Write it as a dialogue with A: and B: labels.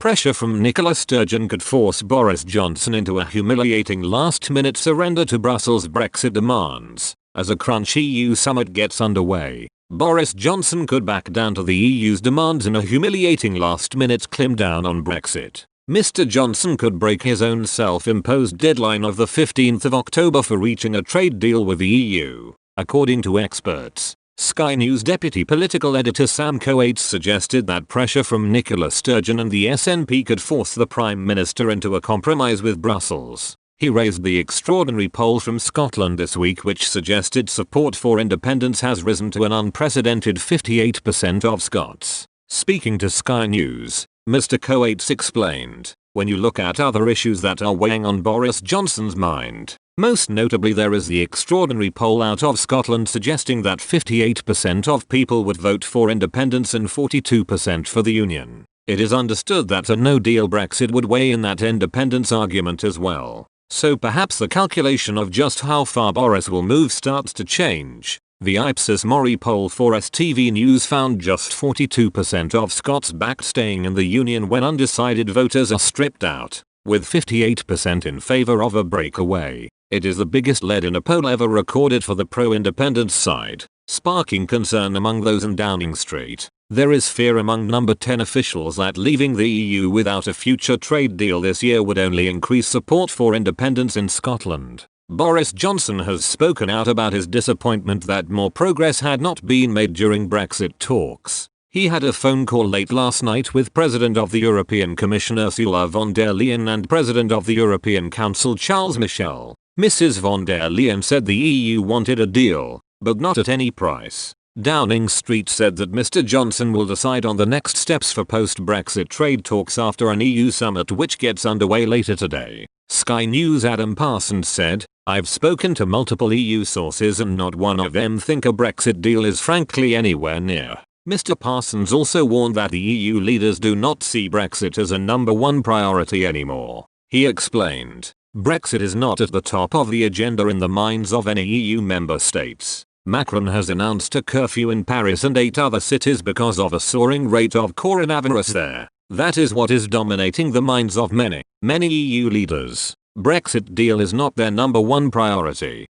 A: Pressure from Nicola Sturgeon could force Boris Johnson into a humiliating last-minute surrender to Brussels' Brexit demands. As a crunch EU summit gets underway, Boris Johnson could back down to the EU's demands in a humiliating last-minute climb down on Brexit. Mr. Johnson could break his own self-imposed deadline of the 15th of October for reaching a trade deal with the EU, according to experts. Sky News deputy political editor Sam Coates suggested that pressure from Nicola Sturgeon and the SNP could force the Prime Minister into a compromise with Brussels. He raised the extraordinary poll from Scotland this week which suggested support for independence has risen to an unprecedented 58% of Scots. Speaking to Sky News, Mr. Coates explained, when you look at other issues that are weighing on Boris Johnson's mind, most notably there is the extraordinary poll out of Scotland suggesting that 58% of people would vote for independence and 42% for the Union. It is understood that a no-deal Brexit would weigh in that independence argument as well. So perhaps the calculation of just how far Boris will move starts to change. The Ipsos Mori poll for STV News found just 42% of Scots backed staying in the Union when undecided voters are stripped out, with 58% in favour of a breakaway. It is the biggest lead in a poll ever recorded for the pro-independence side, sparking concern among those in Downing Street. There is fear among number 10 officials that leaving the EU without a future trade deal this year would only increase support for independence in Scotland. Boris Johnson has spoken out about his disappointment that more progress had not been made during Brexit talks. He had a phone call late last night with President of the European Commission Ursula von der Leyen and President of the European Council Charles Michel. Mrs. von der Leyen said the EU wanted a deal, but not at any price. Downing Street said that Mr. Johnson will decide on the next steps for post-Brexit trade talks after an EU summit which gets underway later today. Sky News' Adam Parsons said, "I've spoken to multiple EU sources and not one of them think a Brexit deal is frankly anywhere near." Mr. Parsons also warned that the EU leaders do not see Brexit as a number one priority anymore. He explained, "Brexit is not at the top of the agenda in the minds of any EU member states. Macron has announced a curfew in Paris and 8 other cities because of a soaring rate of coronavirus there. That is what is dominating the minds of many EU leaders. Brexit deal is not their number one priority."